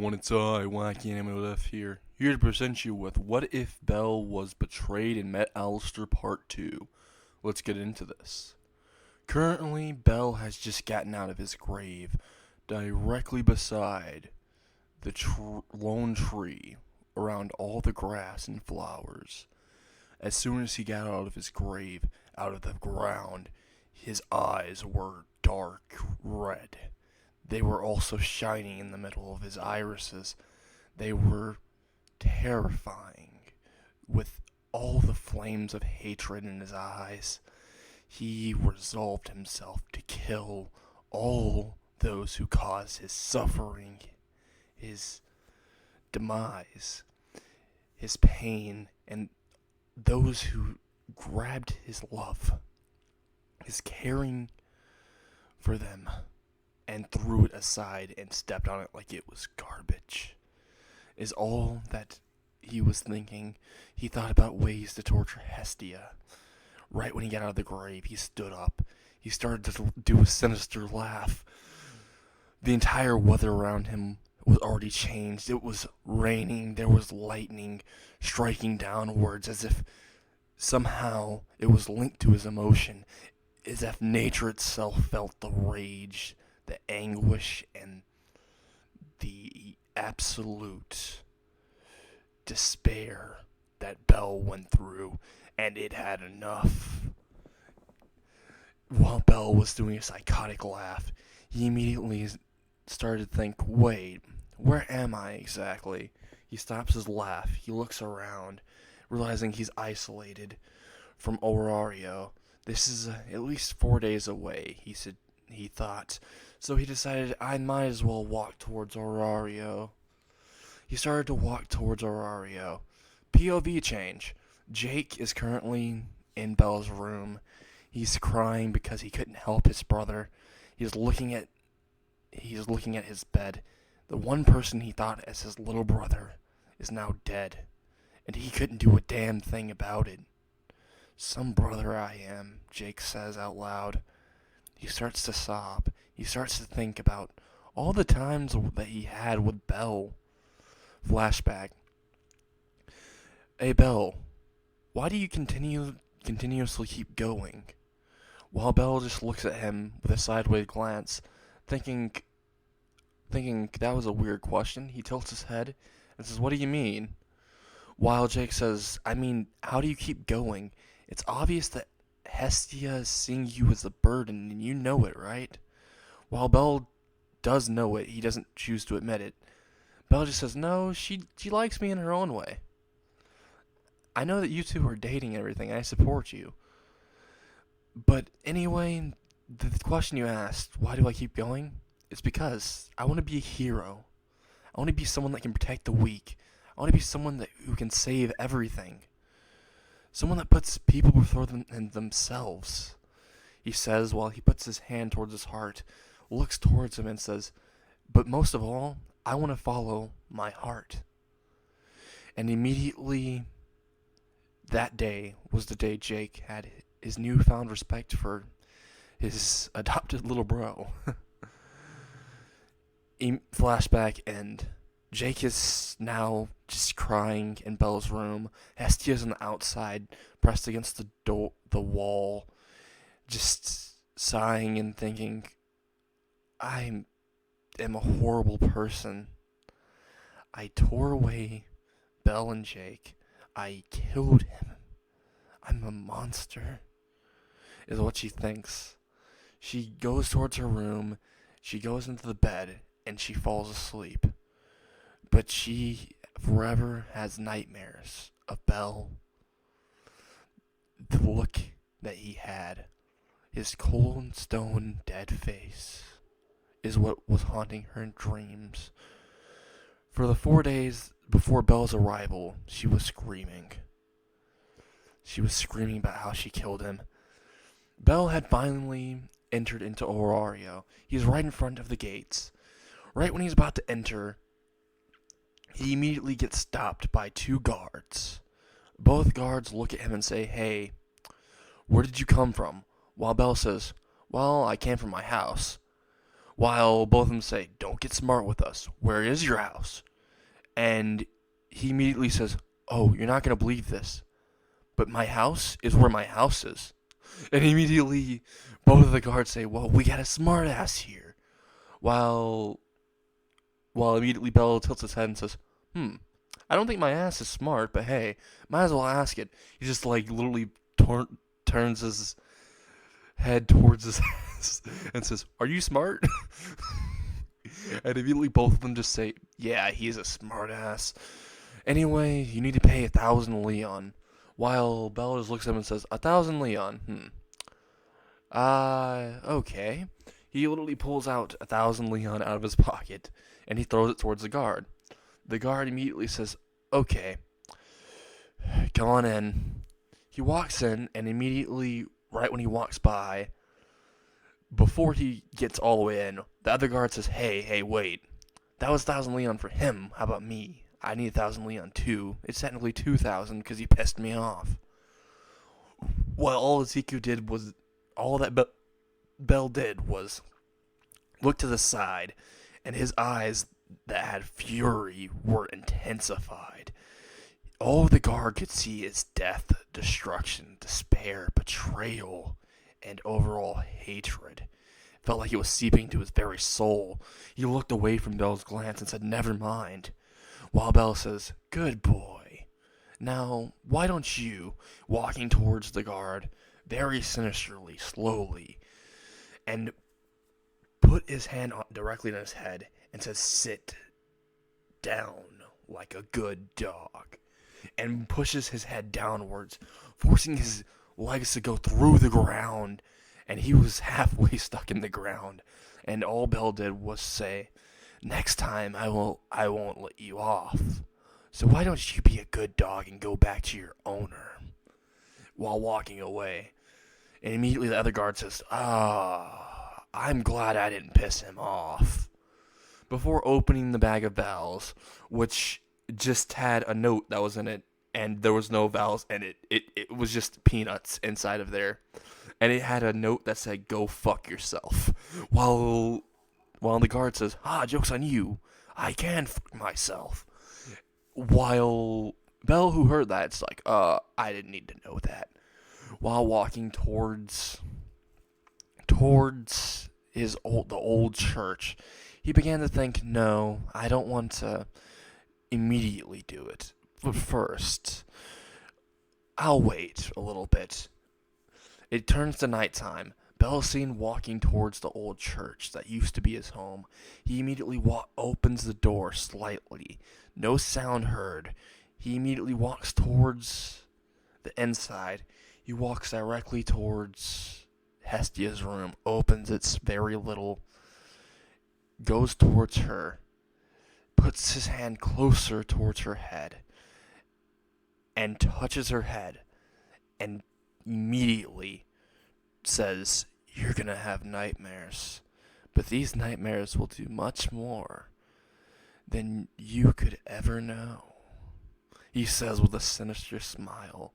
everyone, it's Wacky Anime Left here to present you with What If Belle Was Betrayed and Met Alastor Part 2. Let's get into this. Currently, Belle has just gotten out of his grave, directly beside the lone tree, around all the grass and flowers. As soon as he got out of his grave, out of the ground, his eyes were dark red. They were also shining in the middle of his irises. They were terrifying, with all the flames of hatred in his eyes. He resolved himself to kill all those who caused his suffering, his demise, his pain, and those who grabbed his love, his caring for them, and threw it aside and stepped on it like it was garbage, is all that he was thinking. He thought about ways to torture Hestia. Right when he got out of the grave, he stood up. He started to do a sinister laugh. The entire weather around him was already changed. It was raining. There was lightning striking downwards, as if somehow it was linked to his emotion, as if nature itself felt the rage, the anguish, and the absolute despair that Belle went through, and it had enough. While Belle was doing a psychotic laugh, he immediately started to think, wait, where am I exactly? He stops his laugh, he looks around, realizing he's isolated from Aurario. This is at least 4 days away, he thought. So he decided, I might as well walk towards Aurario. He started to walk towards Aurario. POV change. Jake is currently in Belle's room. He's crying because he couldn't help his brother. He's looking at his bed. The one person he thought as his little brother is now dead, and he couldn't do a damn thing about it. Some brother I am, Jake says out loud. He starts to sob. He starts to think about all the times that he had with Belle. Flashback. Hey, Belle, why do you continuously keep going? While Belle just looks at him with a sideways glance, thinking that was a weird question, he tilts his head and says, what do you mean? While Jake says, I mean, how do you keep going? It's obvious that Hestia is seeing you as a burden, and you know it, right? While Belle does know it, he doesn't choose to admit it. Belle just says, no, she likes me in her own way. I know that you two are dating and everything, and I support you. But anyway, the question you asked, why do I keep going? It's because I want to be a hero. I want to be someone that can protect the weak. I want to be someone who can save everything. Someone that puts people before themselves. He says while he puts his hand towards his heart, looks towards him and says, but most of all, I want to follow my heart. And immediately, that day was the day Jake had his newfound respect for his adopted little bro. Flashback end. Jake is now just crying in Belle's room. Hestia's on the outside, pressed against the wall, just sighing and thinking, I am a horrible person. I tore away Belle and Jake. I killed him. I'm a monster, is what she thinks. She goes towards her room, she goes into the bed, and she falls asleep. But she forever has nightmares of Belle. The look that he had, his cold stone dead face, is what was haunting her in dreams. For the 4 days before Belle's arrival, she was screaming. She was screaming about how she killed him. Belle had finally entered into Aurario. He's right in front of the gates. Right when he's about to enter, he immediately gets stopped by 2 guards. Both guards look at him and say, hey, where did you come from? While Belle says, well, I came from my house. while both of them say, "Don't get smart with us. Where is your house?" And he immediately says, "Oh, you're not going to believe this, but my house is where my house is." And immediately both of the guards say, "Well, we got a smart ass here." While immediately Bello tilts his head and says, I don't think my ass is smart, but hey, might as well ask it." He just like literally turns his head towards his ass and says, "Are you smart?" And immediately both of them just say, "Yeah, he's a smart ass. Anyway, you need to pay 1,000 Leon." While Bello just looks at him and says, 1,000 Leon. Okay. He literally pulls out 1,000 Leon out of his pocket and he throws it towards the guard. The guard immediately says, "Okay, come on in." He walks in, and immediately, right when he walks by, before he gets all the way in, the other guard says, Hey, wait. That was 1,000 Leon for him. How about me? I need 1,000 Leon too. It's technically 2,000 because he pissed me off." Well, all Ezekiel did was, all that Bell did was look to the side, and his eyes that had fury were intensified. All the guard could see is death, destruction, despair, betrayal, and overall hatred. It felt like it was seeping into his very soul. He looked away from Bell's glance and said, "Never mind." While Bell says, "Good boy. Now, why don't you," walking towards the guard, very sinisterly, slowly, and put his hand directly on his head and says, "Sit down like a good dog," and pushes his head downwards, forcing his legs to go through the ground, and he was halfway stuck in the ground. And all Bell did was say, "Next time I won't let you off. So why don't you be a good dog and go back to your owner?" While walking away. And immediately the other guard says, "I'm glad I didn't piss him off." Before opening the bag of vowels, which just had a note that was in it, and there was no vowels in it. It was just peanuts inside of there. And it had a note that said, "Go fuck yourself." While the guard says, "Joke's on you. I can fuck myself." While Bell, who heard that, it's like, I didn't need to know that. While walking towards the old church, he began to think, no, I don't want to immediately do it. But first, I'll wait a little bit. It turns to nighttime. Bell is seen walking towards the old church that used to be his home. He immediately opens the door slightly. No sound heard. He immediately walks towards the inside. He walks directly towards Hestia's room, opens it very little, goes towards her, puts his hand closer towards her head, and touches her head, and immediately says, "You're gonna have nightmares, but these nightmares will do much more than you could ever know," he says with a sinister smile.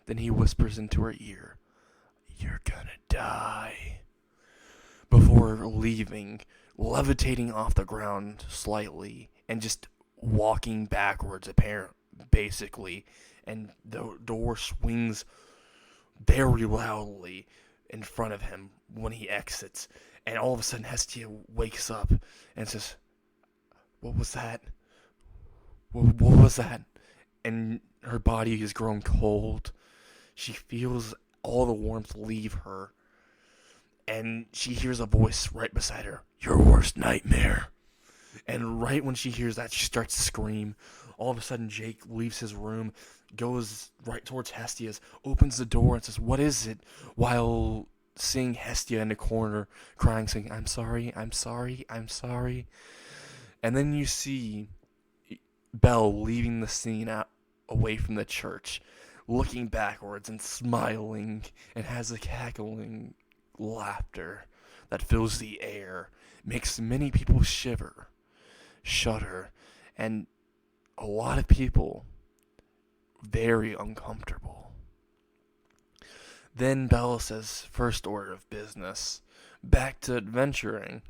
Then he whispers into her ear, "You're gonna die," before leaving, levitating off the ground slightly, and just walking backwards, basically, and the door swings very loudly in front of him when he exits, and all of a sudden Hestia wakes up and says, "What was that? What was that?" And her body has grown cold. She feels all the warmth leave her, and she hears a voice right beside her, "Your worst nightmare." And right when she hears that, she starts to scream. All of a sudden, Jake leaves his room, goes right towards Hestia's, opens the door and says, "What is it?" While seeing Hestia in the corner, crying, saying, "I'm sorry, I'm sorry, I'm sorry." And then you see Belle leaving the scene away from the church, looking backwards and smiling, and has a cackling laughter that fills the air, makes many people shiver, shudder, and a lot of people very uncomfortable. Then Bella says, "First order of business. back to adventuring.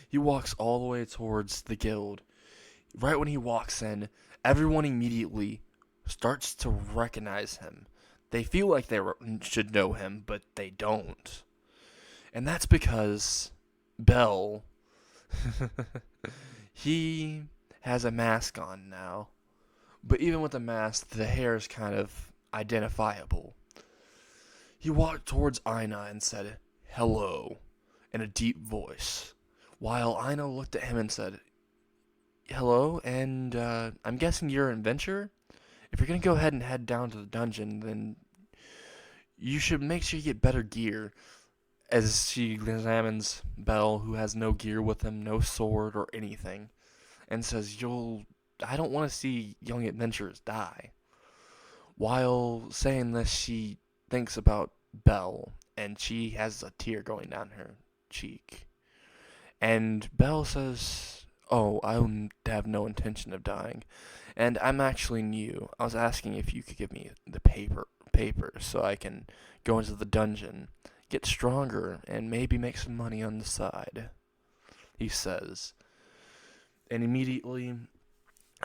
He walks all the way towards the guild. Right when he walks in, everyone immediately starts to recognize him. They feel like they should know him, but they don't. And that's because Bell, he has a mask on now. But even with the mask, the hair is kind of identifiable. He walked towards Aina and said, "Hello," in a deep voice, while Aina looked at him and said, "Hello, and I'm guessing you're an adventurer? If you're going to go ahead and head down to the dungeon, then you should make sure you get better gear." As she examines Bell, who has no gear with him, no sword or anything, and says, I don't want to see young adventurers die. While saying this, she thinks about Belle, and she has a tear going down her cheek. And Belle says, "Oh, I have no intention of dying, and I'm actually new. I was asking if you could give me the paper so I can go into the dungeon, get stronger, and maybe make some money on the side," he says. And immediately,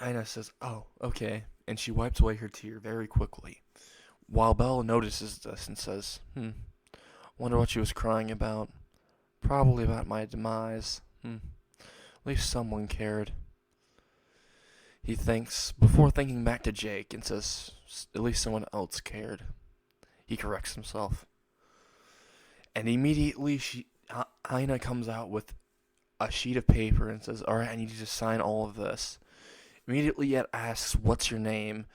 Aina says, "Oh, okay," and she wipes away her tear very quickly. While Belle notices this and says, "Wonder what she was crying about. Probably about my demise. At least someone cared." He thinks, before thinking back to Jake, and says, "At least someone else cared." He corrects himself. And immediately, Aina comes out with a sheet of paper and says, "Alright, I need you to sign all of this." Immediately it asks, "What's your name?"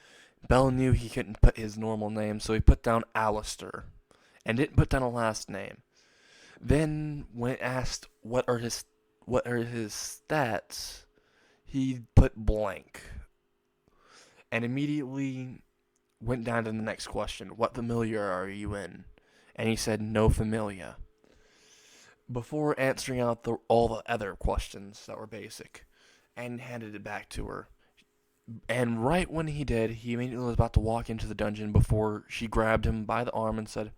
Bell knew he couldn't put his normal name, so he put down Alastor, and didn't put down a last name. Then, when asked what are his stats, he put blank. And immediately went down to the next question. "What familiar are you in?" And he said, "No familia." Before answering out all the other questions that were basic, and handed it back to her. And right when he did, he immediately was about to walk into the dungeon before she grabbed him by the arm and said,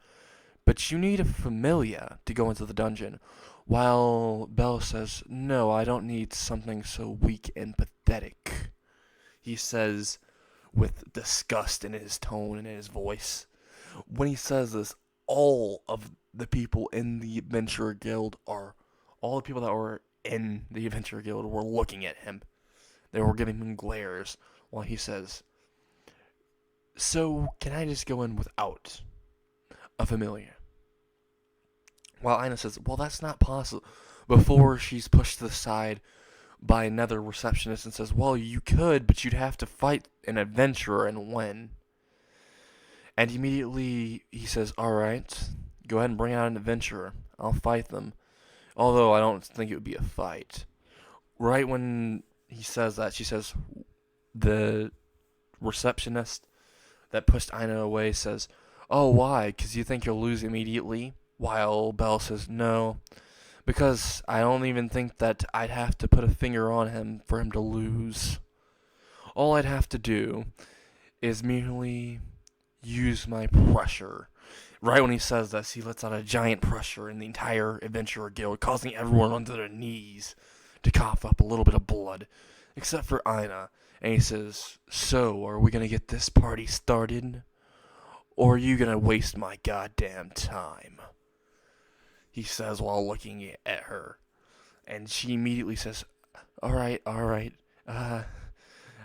"But you need a familia to go into the dungeon." While Belle says, "No, I don't need something so weak and pathetic," he says with disgust in his tone and in his voice. When he says this, all of the people in the Adventurer Guild all the people that were in the Adventurer Guild were looking at him. They were giving him glares while he says, "So, can I just go in without a familiar?" While Aina says, "Well, that's not possible," before she's pushed to the side by another receptionist and says, "Well, you could, but you'd have to fight an adventurer and win." And immediately he says, "Alright, go ahead and bring out an adventurer. I'll fight them. Although I don't think it would be a fight." Right when he says that, she says, the receptionist that pushed Aina away says, "Oh, why? Because you think you'll lose immediately?" While Belle says, "No, because I don't even think that I'd have to put a finger on him for him to lose. All I'd have to do is merely use my pressure." Right when he says this, he lets out a giant pressure in the entire Adventurer Guild, causing everyone onto their knees to cough up a little bit of blood, except for Aina. And he says, "So, are we going to get this party started? Or are you going to waste my goddamn time?" He says while looking at her. And she immediately says, Alright. How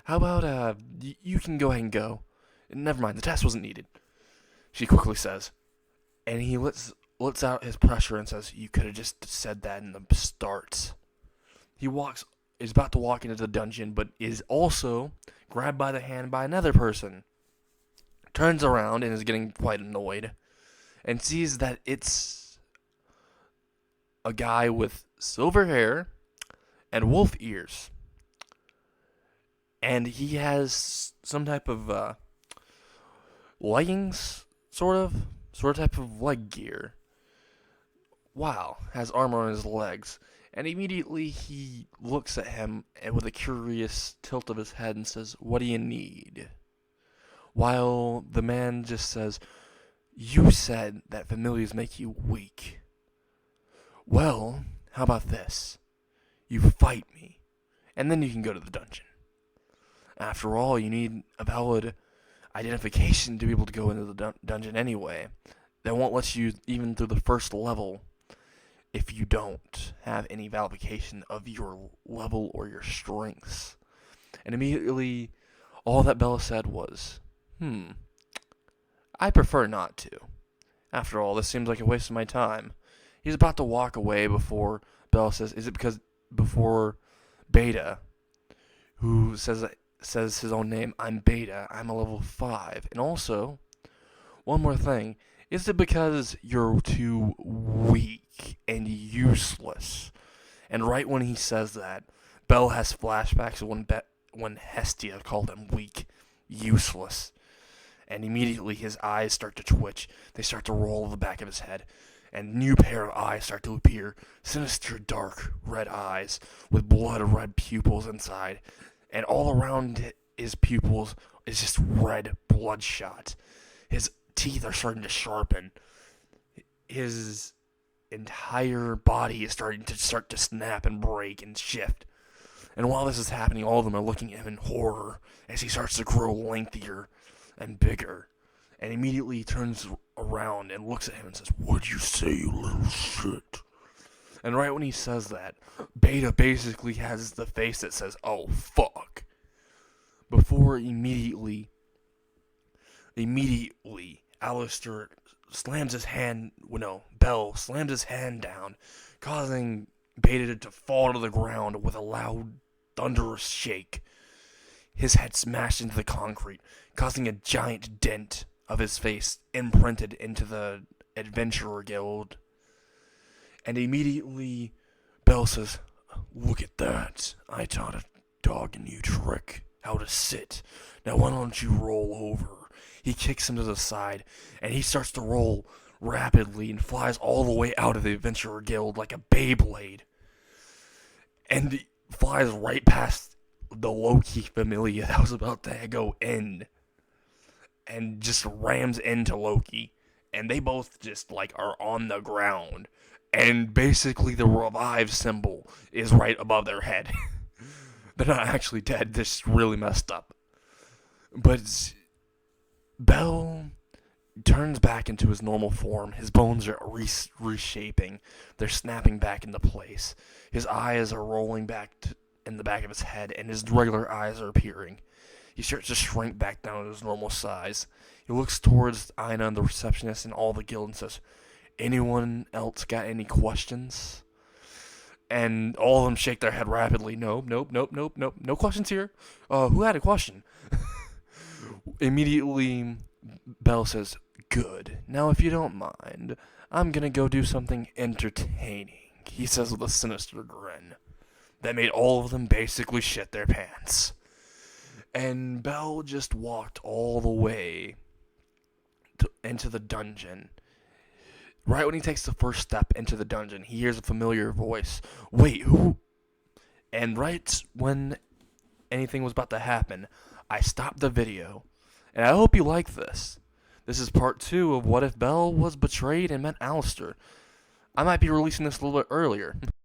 about, you can go ahead and go. Never mind, the test wasn't needed," she quickly says. And he lets out his pressure and says, "You could have just said that in the start." He is about to walk into the dungeon, but is also grabbed by the hand by another person. Turns around and is getting quite annoyed, and sees that it's a guy with silver hair and wolf ears. And he has some type of leggings, sort of type of leg gear. Wow, has armor on his legs. And immediately he looks at him and with a curious tilt of his head and says, "What do you need?" While the man just says, "You said that familiars make you weak. Well, how about this? You fight me, and then you can go to the dungeon. After all, you need a valid identification to be able to go into the dungeon anyway. They won't let you even through the first level if you don't have any validation of your level or your strengths. And immediately, all that Bella said was, I prefer not to. After all, this seems like a waste of my time. He's about to walk away before Bella says, is it because before Beta, who says his own name, I'm Beta, I'm a level 5. And also, one more thing, is it because you're too weak and useless? And right when he says that, Bell has flashbacks of when Hestia called him weak, useless. And immediately his eyes start to twitch. They start to roll the back of his head. And new pair of eyes start to appear. Sinister, dark, red eyes with blood-red pupils inside. And all around his pupils is just red bloodshot. His teeth are starting to sharpen. His entire body is starting to snap and break and shift. And while this is happening, all of them are looking at him in horror as he starts to grow lengthier and bigger. And immediately he turns around and looks at him and says, "What'd you say, you little shit?" And right when he says that, Beta basically has the face that says, "Oh, fuck." Before immediately, Alastor slams his hand, Bell slams his hand down, causing Beta to fall to the ground with a loud, thunderous shake. His head smashed into the concrete, causing a giant dent of his face imprinted into the Adventurer Guild. And immediately, Bell says, "Look at that. I taught a dog a new trick, how to sit. Now why don't you roll over?" He kicks him to the side, and he starts to roll rapidly and flies all the way out of the Adventurer Guild like a Beyblade. And he flies right past the Loki Familia that was about to go in. And just rams into Loki. And they both just, are on the ground. And basically the revive symbol is right above their head. They're not actually dead, they're just really messed up. But Bell turns back into his normal form. His bones are reshaping. They're snapping back into place. His eyes are rolling back in the back of his head, and his regular eyes are appearing. He starts to shrink back down to his normal size. He looks towards Ina, the receptionist, and all the guild and says, "Anyone else got any questions?" And all of them shake their head rapidly. Nope, no questions here. Who had a question? Immediately, Bell says, "Good. Now, if you don't mind, I'm gonna go do something entertaining," he says with a sinister grin that made all of them basically shit their pants. And Bell just walked all the way into the dungeon. Right when he takes the first step into the dungeon, he hears a familiar voice. "Wait, who?" And right when anything was about to happen, I stopped the video. And I hope you like this. This is part 2 of What If Bell Was Betrayed and Met Alastor. I might be releasing this a little bit earlier.